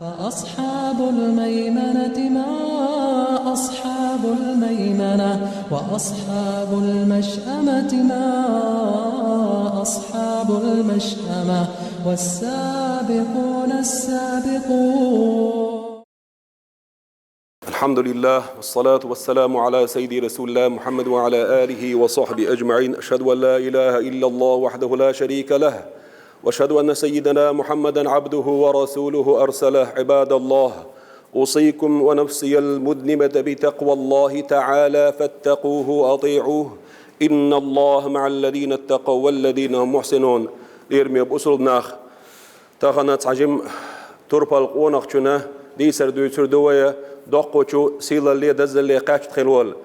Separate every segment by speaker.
Speaker 1: فأصحاب الميمنة ما أصحاب الميمنة وأصحاب المشأمة ما أصحاب المشأمة والسابقون السابقون.
Speaker 2: الحمد لله والصلاة والسلام على سيدي رسول الله محمد وعلى آله وصحبه أجمعين. أشهد أن لا إله إلا الله وحده لا شريك له وأشهد أن سيدنا محمدا عبده ورسوله أرسله. عباد الله، أوصيكم ونفسي المذنبة بتقوى الله تعالى فاتقوه وأطيعوه، إن الله مع الذين اتقوا والذين هم محسنون. ليرمي بأسر ناخ تغنت عجم تربل قونقشنا ديسر دوتر دوية دقوشو سيلا اللي دزل اللي قاش تخلول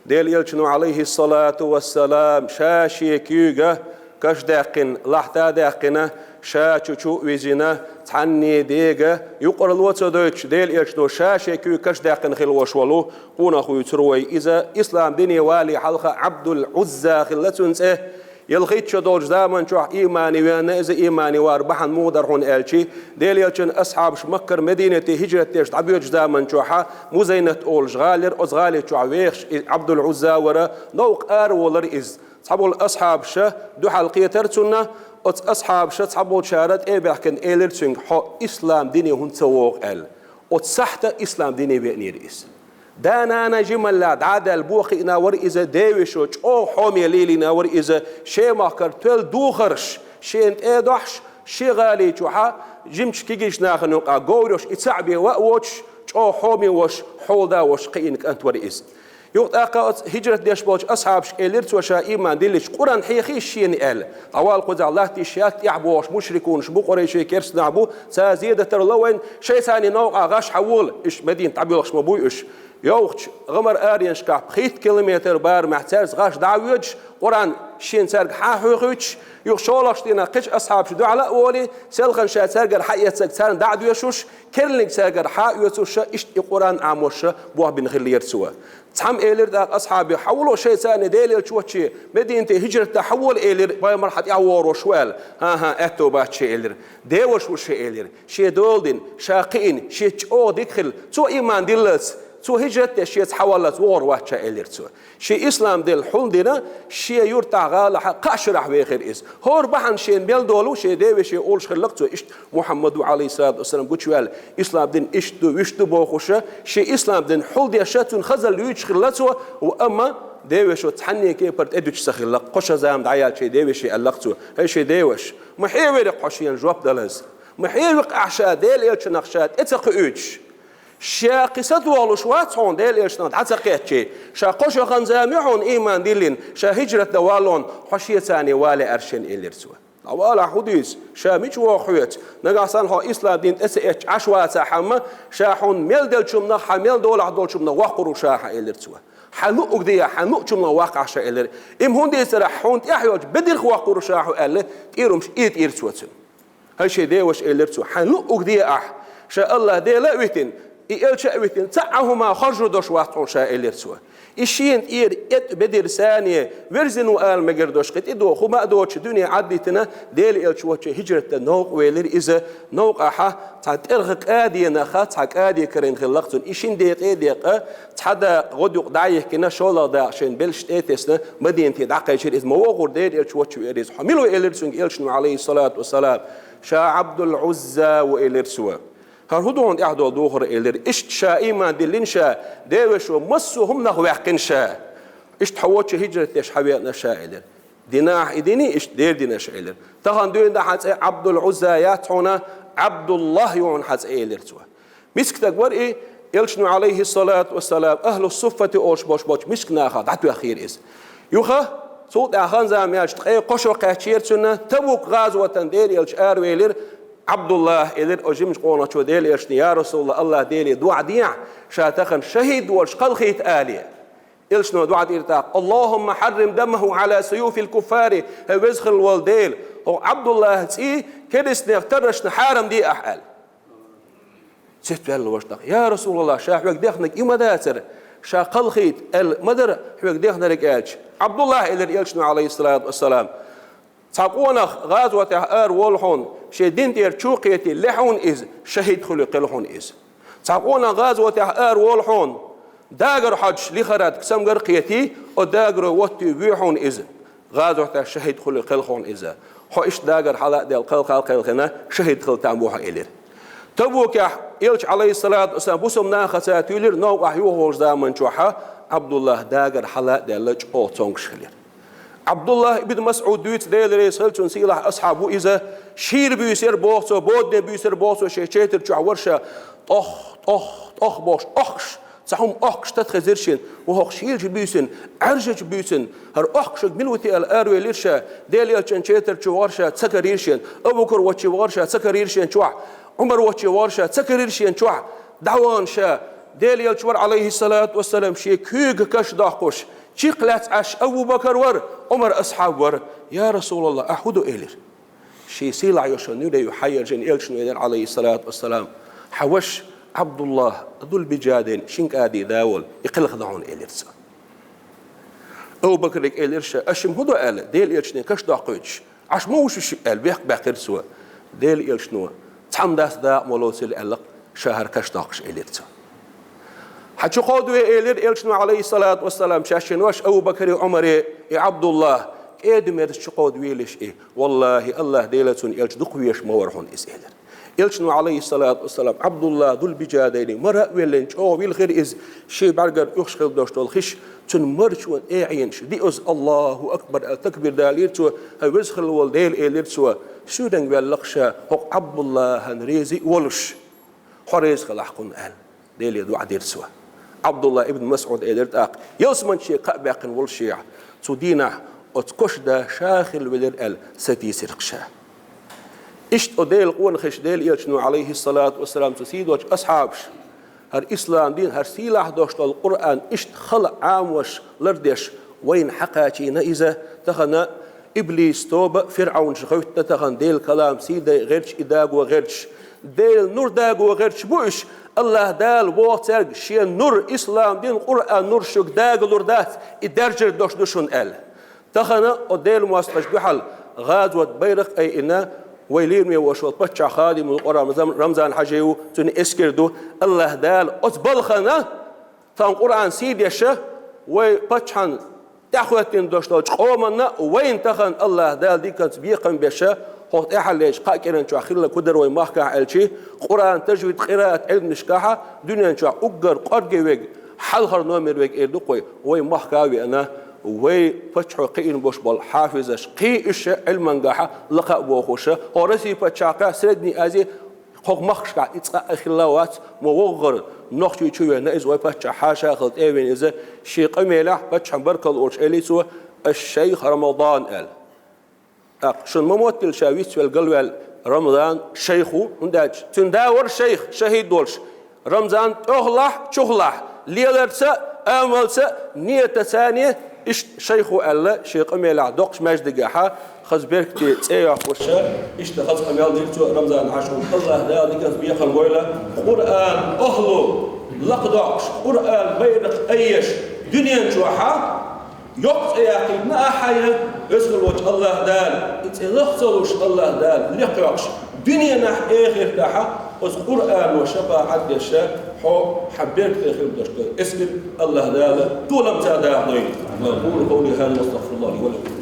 Speaker 2: ديل يلشنو عليه الصلاة والسلام شاشي كيوغا كاش داقن لحتا داقنا شاشو ويزينا تعني ديغا يقر الواتسا دوتش ديل يلشنو شاشي كيو كاش داقن خلوش ولو قونا خو يتروي إذا إسلام ديني والي حلقة عبد العزة خلتونس يلغيت شدول زمان شو إيماني وأنا إذا إيماني واربحن مودرهون ألشي ديل يلشن أصحاب مكر مدينة هجرة تيش عبيد زمان شوحة مزينة أولش غالر أزغالي شو عويخش عبد العزة ورا نوق ولر إز صحابو الأصحاب شة دو حلقية ترتنا أصحاب شة صحابو شارت بحكن إيلرتشن حو إسلام ديني هون تسوق أل سحت إسلام ديني بينير إس دانا أنا جمال لاد عادل بوخي ناور إذا داويشوش أو حومي ليلي ناور إذا شيء ماكر تول دوخرش شيء انت إيدوحش شيء غالي توحا جمش كيجيش ناخنو قاقوريوش إتسعبي وقوش أو حومي وش حول دا وش قينك أنت ورئيس يوقت أقا هجرة ديش بوش أصحابش إليرت وشا إيمان ديلش قرآن حيخيش شين إل أول قدع الله تيشيات يعبوش مشركون شبو قريشي كيرس نعبو سازيدة ترلوين شيء ثاني نوع غاش حول إش مدينة عبيلخش مبوي إش يوقت غمر آرينش كاب 5 كيلومتر بار محترز غاش دعويج قرآن شين سرق حاحوخيش يخشولش دينا قش أصحاب شدو على أولي سلخن شاد سرقر حقية سرقتان دعدو يشوش كرلنك سرقر حق يسوش إشت قرآن عاموش بوه بنخلي يرسوا تحم إيلر داق أصحابي حولوا شيء ثاني ديلير شوتشي مدينة هجرة تحول إيلر باي مرحلة يعوروا شوال ها أتو بات شيء إيلر ديوش وش إيلر شيء دولدين شاقين شيء أو دخل تو إيمان دلس تو هجرة شيء تحولت وور واتشا إيلر تو شيء إسلام دل حول دينا شيء يرتع غالة قاشرح بيخير إس هور بحن شيء بيل دولو شيء ديوي شيء أولش خلقتو إشت محمد عليه الصلاة والسلام قلت شوال إسلام دين إشتو ويشتو بوخوشة شيء إسلام دين حول دي شاتون خزل ليوش خلقتو وأما ديوشو تحني كي برت ادوش سخلق قش زام دعيال شيء ديوشي قلقتو هاي شيء ديوش محيوي قشين جواب دلز محيوي أعشى ديل إلش نقشات اتقيوش شا قصة والوشوات هون ديل إيشناد حتى قيتشي شا قش خنزامعون إيمان ديلين شا هجرة دوالون حشية ثاني والي أرشين إليرسوا أولا حديث شا ميش وحويت نقصان هو إسلام دين إتش عشوات حما شا حون ميل دل شمنا حميل دولة دول شمنا وقرو شاحة إليرسوا حنوق ديا حنوق شمنا واقع شا إلير إم هون دي سرح هون تحيوج بدل وقرو شاحة إلير تيرمش إيد إيرسوتن هاي شي ديوش إليرسوا حنوق ديا شا الله دي لا ويتن إيش أويتين تعهما خرجوا دوش وقتون شاء إليرسوا إشين إير بدر ثانية ورزنو آل مجردوش قد إدو خما دوش دنيا عديتنا ديل إلش وجه هجرة النوق ويلر إذا نوق أحا تعترغك آدي نخات حق آدي كرين خلقتون إشين دقيقة تحدى غد يقدعيه كنا شولا دا عشان بلش تيتسنا مدينة دقيقة يشير إذ موقر ديل إلش وجه ويريز حملوا إليرسون إلشنو عليه الصلاة والسلام شا عبد العزة وإليرسوا هرهدون إحدى دوخر إلير إشت شا إيمان دلين شا ديوشو مسوهم نغواقين شا إشت حواتش هجرة إيش حوياتنا شا إلير ديناح إديني إشت دير دينا شا إلير تغان دوين دا حتى عبد العزة ياتحونا عبد الله يون حتى إلير توا مسك تكبر إيه إلشنو عليه الصلاة والسلام أهل الصفة أوش بوش بوش مسك ناخا دعتو أخير إس يوخا صوت أخان زامياش تقاي قشو قاتشير سنة تبوك غازوة دير إلش آرويلر عبد الله إلير أجمش قونا شو ديل إرشني يا رسول الله الله ديلي دعا ديع شاتخن شهيد والشقل خيت آلية إلشنو دعا ديرتاق اللهم حرم دمه على سيوف الكفار هوزخل والديل هو عبد الله تي كدس نغترش نحارم دي أحال ست بيال وشتق يا رسول الله شاحوك ديخنك إما داتر شاقل خيت المدر حوك ديخنا ركالش عبد الله إلير إلشنو عليه الصلاة والسلام تقونا غازوة والحون شدين دير شوقيتي لحون إز شهيد خلق لحون إز تقونا غازوة والحون داغر حج لخرات كسمغر قيتي وداغر وطي بيحون إز غازوة شهيد خلق لحون إز هو إيش داغر حلاق ديال قلقنا شهيد خلق تعموها إلير تبوك إلش عليه الصلاة والسلام بسمنا خساتيلر نو وحيوه زامن شوحا عبد الله داغر حلاق ديال لج أو تونغشلير عبد الله ابن مسعود دويت ديل ريسلتون سيلاح أصحابه إذا شير بيسير بوصو بودن بيسير بوصو شيشيتر تشع ورشة طخ بوش أخش صحهم أخش تتخزرشين وهو شير بيسن عرجج بيسن هر أخشك ملوتي الأروي ليرشة ديل يلشن شيتر تشع ورشة تسكريرشين أبو بكر وتشي ورشة تسكريرشين تشع عمر وتشي ورشة تسكريرشين تشع دعوان شا ديل يلشور عليه الصلاة والسلام شي كيغ كش داخوش شيقلات عش أبو بكر ور عمر أصحاب ور يا رسول الله أحودو إلير شي سيلع يشنو لي يحير جن إلشنو إلير عليه الصلاة والسلام حوش عبد الله ذو البجادين شنك آدي داول يقل خضعون إليرسا أبو بكر إليرشا أشم هدو قال ديل إلشنو كش داقوش عش موش شي قال بيق باقر سوا ديل إلشنو تحم داس دا مولوسي الألق شهر كش داقش إليرسا حتى قادوا إلير إلشنو عليه الصلاة والسلام شاشنوش أبو بكر وعمر يا عبد الله كيد مرش قادوا إليش إيه والله الله ديلتون إلش دقويش مورهون إس إلير إلشنو عليه الصلاة والسلام عبد الله ذو البجادين مرة ويلنش أو ويلخير إز شيء برجر يخشل دوشت الخش تن مرشون أعينش ديوز الله أكبر التكبير داليرتو هوزخل والديل إليرتو سودن باللقشة هو عبد الله هنريزي ولش حريز خلاقون قال ديل يدو عديرتو عبد الله ابن مسعود إدرت أق يوسمن شيء قباقن والشيع تدينا أتكش دا شاخل ولر ال ستي سرقشا إشت أديل قون خش ديل يلشنو عليه الصلاة والسلام تسيد وش أصحابش هر إسلام دين هر سيلاح دوشت القرآن إشت خلق عام وش لردش وين حقاتينا إذا تخنا إبليس توب فرعون شخوت تخن ديل كلام سيدة غيرش إداق وغيرش ديل نور داق وغيرش بوش الله دال واتر شيء نور إسلام دين قرآن نور شق داق لردات الدرجة دوشن ال تخنا وديل مواصلش بحال غازوة بيرق أي إنا ويلير مي وشوط بتشع خادم القرآن رمضان حجيو تن إسكردو الله دال أتبل خنا تان قرآن سيد يشه وبتشحن تأخذتين دوشتوج قومنا وين تخن الله دال دي كانت بيقم بشه هو إحليش قاكرن شو أخير كدر ويماخك علشي قرآن تجويد قراءة علم مشكاحة دنيا شو أجر قرجي ويج حلخر نومر ويج إردقوي ويماخك أنا وي فتحوا قين بوش بال حافظش قي إيش علم منجحة لقى بوخوشه ورثي فتشاقة سردني أزي خو مخشك إتقى أخلاوات موغر نخشي شوية نايز وفتح حاشا خلط إيوين إذا شيء قميلة فتح بركة الأورش إلي سوى الشيخ رمضان قال شن مموتل شاويت والقلوة رمضان شيخو ونداج تنداور شيخ شهيد دولش رمضان أغلح شغلح ليلرسا أملسا نية ثانية إيش شيخو الله شيخ أميلع دقش مجد جاحا خز بيركتي تسيح وشا إيش تخز أميال ديرتو رمضان عشون الله دا ديكت بيخل ويلا قرآن أهلو لقدقش قرآن بيرق أيش دنيا جوحا يقص ياقي ما حيا يسأل وجه الله دال يتلخصلوش الله دال لقيقش دنيا نح آخر تاحا وز قرآن وشفاعة يشا حو حبيرك تاخر دشت اسم الله دال طول امتى دا ضيق أقول قولي هذا واستغفر الله لي ولكم